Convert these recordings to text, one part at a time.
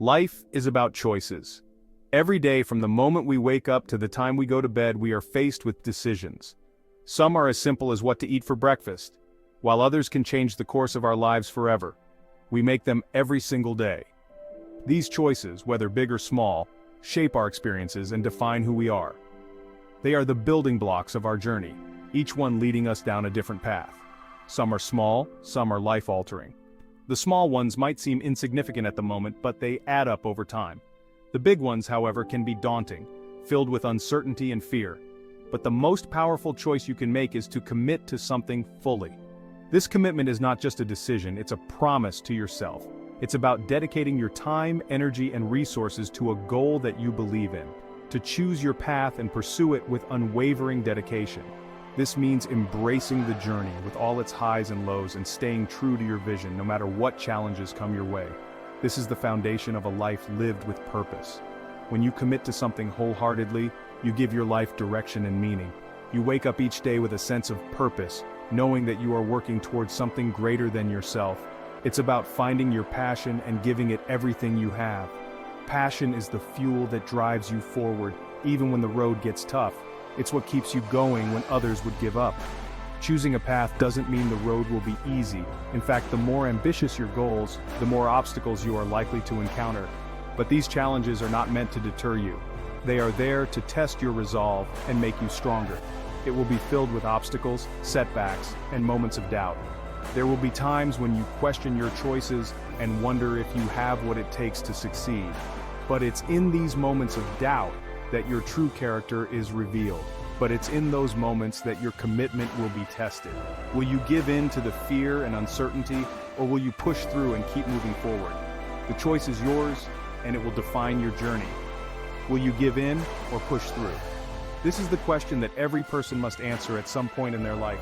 Life is about choices. Every day from the moment we wake up to the time we go to bed, we are faced with decisions. Some are as simple as what to eat for breakfast, while others can change the course of our lives forever. We make them every single day. These choices, whether big or small, shape our experiences and define who we are. They are the building blocks of our journey, each one leading us down a different path. Some are small, some are life-altering. The small ones might seem insignificant at the moment, but they add up over time. The big ones, however, can be daunting, filled with uncertainty and fear. But the most powerful choice you can make is to commit to something fully. This commitment is not just a decision, it's a promise to yourself. It's about dedicating your time, energy, and resources to a goal that you believe in. To choose your path and pursue it with unwavering dedication. This means embracing the journey with all its highs and lows and staying true to your vision no matter what challenges come your way. This is the foundation of a life lived with purpose. When you commit to something wholeheartedly, you give your life direction and meaning. You wake up each day with a sense of purpose, knowing that you are working towards something greater than yourself. It's about finding your passion and giving it everything you have. Passion is the fuel that drives you forward, even when the road gets tough. It's what keeps you going when others would give up. Choosing a path doesn't mean the road will be easy. In fact, the more ambitious your goals, the more obstacles you are likely to encounter. But these challenges are not meant to deter you. They are there to test your resolve and make you stronger. It will be filled with obstacles, setbacks, and moments of doubt. There will be times when you question your choices and wonder if you have what it takes to succeed. But it's in these moments of doubt that your true character is revealed. But it's in those moments that your commitment will be tested. Will you give in to the fear and uncertainty, or will you push through and keep moving forward? The choice is yours, and it will define your journey. Will you give in or push through? This is the question that every person must answer at some point in their life.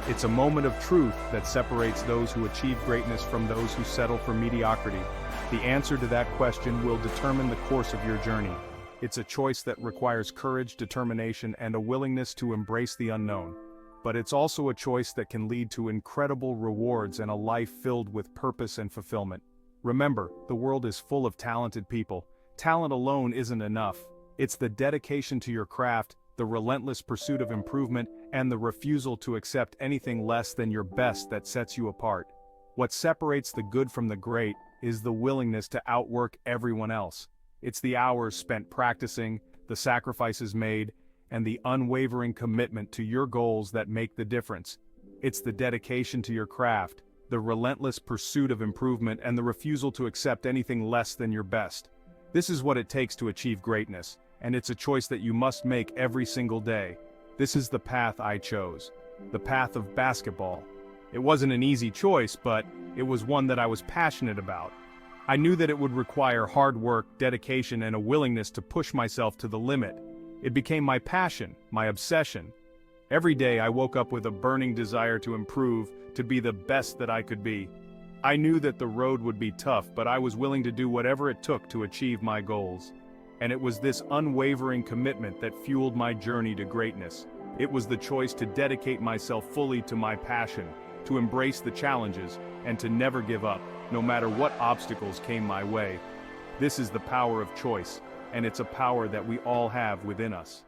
It's a moment of truth that separates those who achieve greatness from those who settle for mediocrity. The answer to that question will determine the course of your journey. It's a choice that requires courage, determination, and a willingness to embrace the unknown. But it's also a choice that can lead to incredible rewards and a life filled with purpose and fulfillment. Remember, the world is full of talented people. Talent alone isn't enough. It's the dedication to your craft, the relentless pursuit of improvement, and the refusal to accept anything less than your best that sets you apart. What separates the good from the great is the willingness to outwork everyone else. It's the hours spent practicing, the sacrifices made, and the unwavering commitment to your goals that make the difference. It's the dedication to your craft, the relentless pursuit of improvement, and the refusal to accept anything less than your best. This is what it takes to achieve greatness, and it's a choice that you must make every single day. This is the path I chose, the path of basketball. It wasn't an easy choice, but it was one that I was passionate about. I knew that it would require hard work, dedication, and a willingness to push myself to the limit. It became my passion, my obsession. Every day I woke up with a burning desire to improve, to be the best that I could be. I knew that the road would be tough, but I was willing to do whatever it took to achieve my goals. And it was this unwavering commitment that fueled my journey to greatness. It was the choice to dedicate myself fully to my passion, to embrace the challenges, and to never give up, no matter what obstacles came my way. This is the power of choice, and it's a power that we all have within us.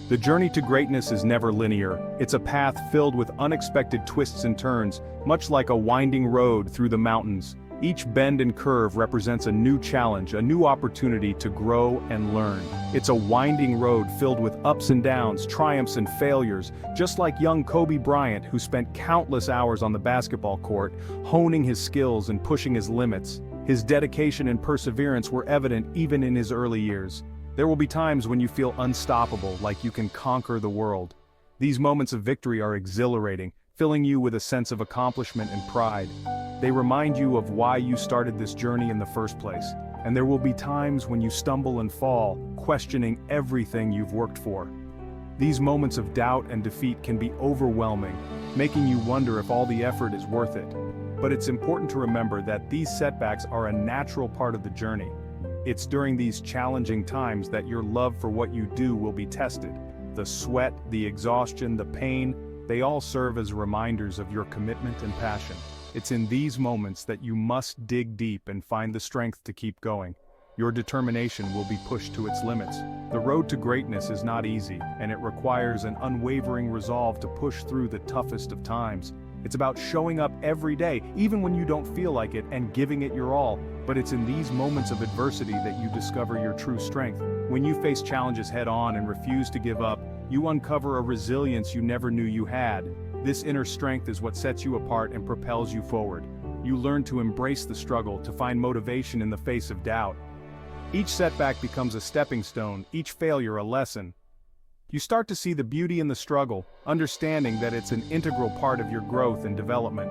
The journey to greatness is never linear. It's a path filled with unexpected twists and turns, much like a winding road through the mountains. Each bend and curve represents a new challenge, a new opportunity to grow and learn. It's a winding road filled with ups and downs, triumphs and failures, just like young Kobe Bryant, who spent countless hours on the basketball court, honing his skills and pushing his limits. His dedication and perseverance were evident even in his early years. There will be times when you feel unstoppable, like you can conquer the world. These moments of victory are exhilarating, filling you with a sense of accomplishment and pride. They remind you of why you started this journey in the first place. And there will be times when you stumble and fall, questioning everything you've worked for. These moments of doubt and defeat can be overwhelming, making you wonder if all the effort is worth it. But it's important to remember that these setbacks are a natural part of the journey. It's during these challenging times that your love for what you do will be tested. The sweat, the exhaustion, the pain, they all serve as reminders of your commitment and passion. It's in these moments that you must dig deep and find the strength to keep going. Your determination will be pushed to its limits. The road to greatness is not easy, and it requires an unwavering resolve to push through the toughest of times. It's about showing up every day, even when you don't feel like it, and giving it your all. But it's in these moments of adversity that you discover your true strength. When you face challenges head-on and refuse to give up, you uncover a resilience you never knew you had. This inner strength is what sets you apart and propels you forward. You learn to embrace the struggle, to find motivation in the face of doubt. Each setback becomes a stepping stone, each failure a lesson. You start to see the beauty in the struggle, understanding that it's an integral part of your growth and development.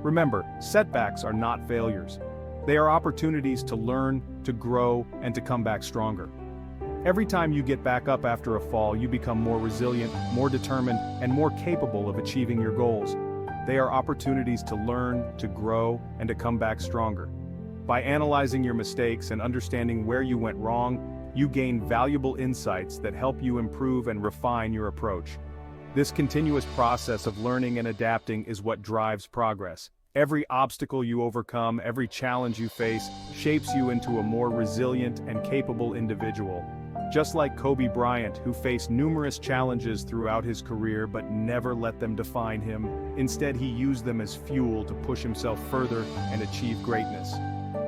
Remember, setbacks are not failures. They are opportunities to learn, to grow, and to come back stronger. Every time you get back up after a fall, you become more resilient, more determined, and more capable of achieving your goals. They are opportunities to learn, to grow, and to come back stronger. By analyzing your mistakes and understanding where you went wrong, you gain valuable insights that help you improve and refine your approach. This continuous process of learning and adapting is what drives progress. Every obstacle you overcome, every challenge you face, shapes you into a more resilient and capable individual. Just like Kobe Bryant, who faced numerous challenges throughout his career but never let them define him. Instead, he used them as fuel to push himself further and achieve greatness.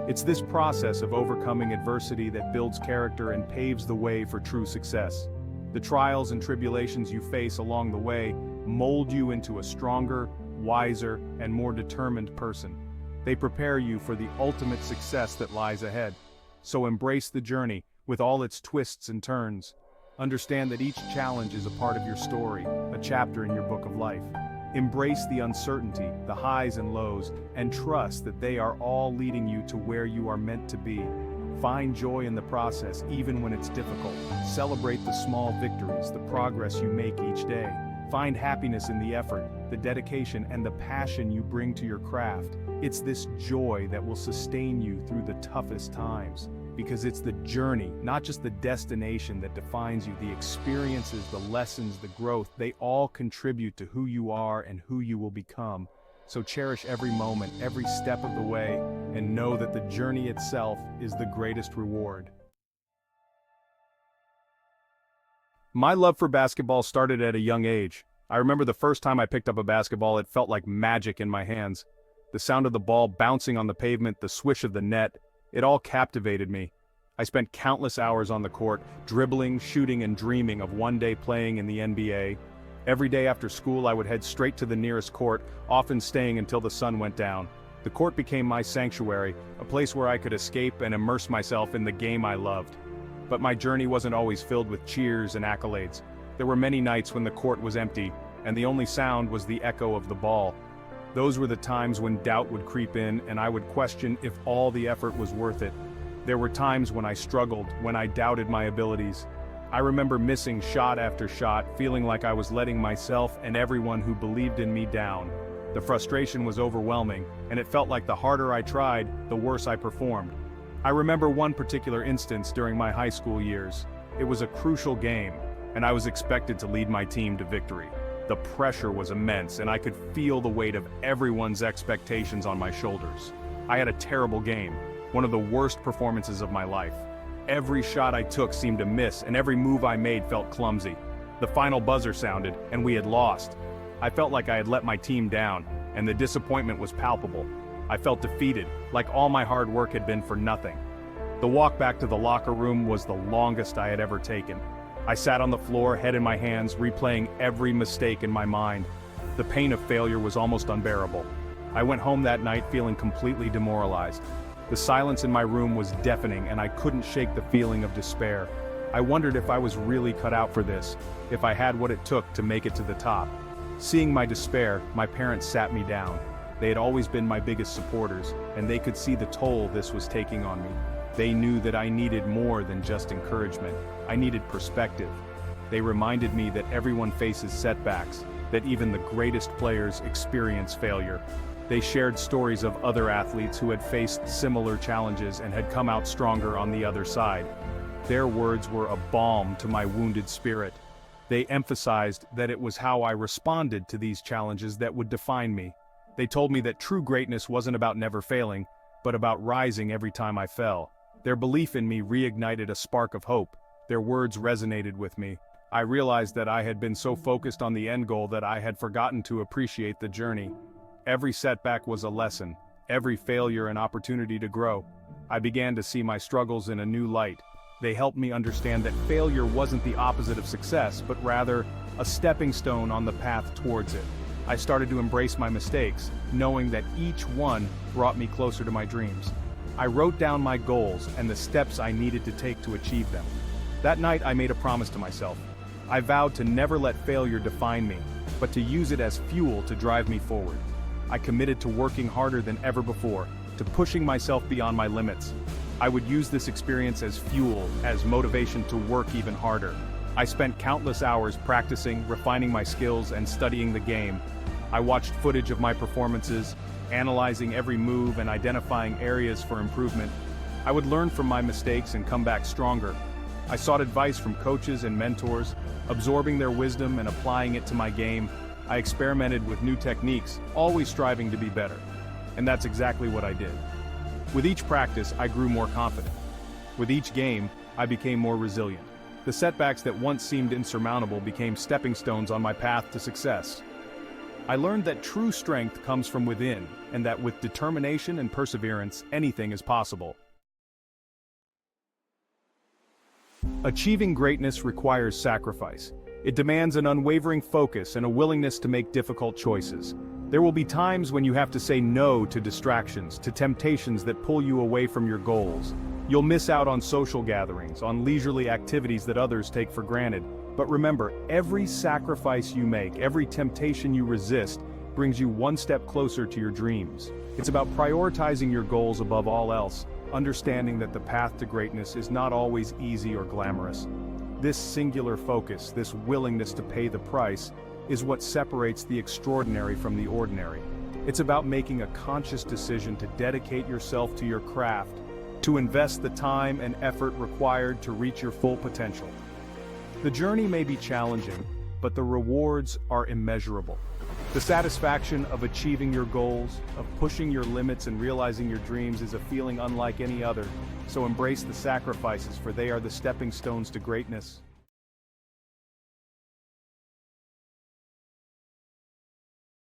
It's this process of overcoming adversity that builds character and paves the way for true success. The trials and tribulations you face along the way mold you into a stronger, wiser, and more determined person. They prepare you for the ultimate success that lies ahead. So embrace the journey, with all its twists and turns. Understand that each challenge is a part of your story, a chapter in your book of life. Embrace the uncertainty, the highs and lows, and trust that they are all leading you to where you are meant to be. Find joy in the process, even when it's difficult. Celebrate the small victories, the progress you make each day. Find happiness in the effort, the dedication, and the passion you bring to your craft. It's this joy that will sustain you through the toughest times. Because it's the journey, not just the destination, that defines you. The experiences, the lessons, the growth, they all contribute to who you are and who you will become. So cherish every moment, every step of the way, and know that the journey itself is the greatest reward. My love for basketball started at a young age. I remember the first time I picked up a basketball, it felt like magic in my hands. The sound of the ball bouncing on the pavement, the swish of the net, it all captivated me. I spent countless hours on the court, dribbling, shooting, and dreaming of one day playing in the NBA. Every day after school, I would head straight to the nearest court, often staying until the sun went down. The court became my sanctuary, a place where I could escape and immerse myself in the game I loved. But my journey wasn't always filled with cheers and accolades. There were many nights when the court was empty, and the only sound was the echo of the ball. Those were the times when doubt would creep in, and I would question if all the effort was worth it. There were times when I struggled, when I doubted my abilities. I remember missing shot after shot, feeling like I was letting myself and everyone who believed in me down. The frustration was overwhelming, and it felt like the harder I tried, the worse I performed. I remember one particular instance during my high school years. It was a crucial game, and I was expected to lead my team to victory. The pressure was immense, and I could feel the weight of everyone's expectations on my shoulders. I had a terrible game, one of the worst performances of my life. Every shot I took seemed to miss, and every move I made felt clumsy. The final buzzer sounded, and we had lost. I felt like I had let my team down, and the disappointment was palpable. I felt defeated, like all my hard work had been for nothing. The walk back to the locker room was the longest I had ever taken. I sat on the floor, head in my hands, replaying every mistake in my mind. The pain of failure was almost unbearable. I went home that night feeling completely demoralized. The silence in my room was deafening, and I couldn't shake the feeling of despair. I wondered if I was really cut out for this, if I had what it took to make it to the top. Seeing my despair, my parents sat me down. They had always been my biggest supporters, and they could see the toll this was taking on me. They knew that I needed more than just encouragement. I needed perspective. They reminded me that everyone faces setbacks, that even the greatest players experience failure. They shared stories of other athletes who had faced similar challenges and had come out stronger on the other side. Their words were a balm to my wounded spirit. They emphasized that it was how I responded to these challenges that would define me. They told me that true greatness wasn't about never failing, but about rising every time I fell. Their belief in me reignited a spark of hope. Their words resonated with me. I realized that I had been so focused on the end goal that I had forgotten to appreciate the journey. Every setback was a lesson, every failure an opportunity to grow. I began to see my struggles in a new light. They helped me understand that failure wasn't the opposite of success, but rather a stepping stone on the path towards it. I started to embrace my mistakes, knowing that each one brought me closer to my dreams. I wrote down my goals and the steps I needed to take to achieve them. That night I made a promise to myself. I vowed to never let failure define me, but to use it as fuel to drive me forward. I committed to working harder than ever before, to pushing myself beyond my limits. I would use this experience as fuel, as motivation to work even harder. I spent countless hours practicing, refining my skills, and studying the game. I watched footage of my performances, analyzing every move and identifying areas for improvement. I would learn from my mistakes and come back stronger. I sought advice from coaches and mentors, absorbing their wisdom and applying it to my game. I experimented with new techniques, always striving to be better. And that's exactly what I did. With each practice, I grew more confident. With each game, I became more resilient. The setbacks that once seemed insurmountable became stepping stones on my path to success. I learned that true strength comes from within, and that with determination and perseverance, anything is possible. Achieving greatness requires sacrifice. It demands an unwavering focus and a willingness to make difficult choices. There will be times when you have to say no to distractions, to temptations that pull you away from your goals. You'll miss out on social gatherings, on leisurely activities that others take for granted. But remember, every sacrifice you make, every temptation you resist, brings you one step closer to your dreams. It's about prioritizing your goals above all else, understanding that the path to greatness is not always easy or glamorous. This singular focus, this willingness to pay the price, is what separates the extraordinary from the ordinary. It's about making a conscious decision to dedicate yourself to your craft, to invest the time and effort required to reach your full potential. The journey may be challenging, but the rewards are immeasurable. The satisfaction of achieving your goals, of pushing your limits and realizing your dreams is a feeling unlike any other, so embrace the sacrifices, for they are the stepping stones to greatness.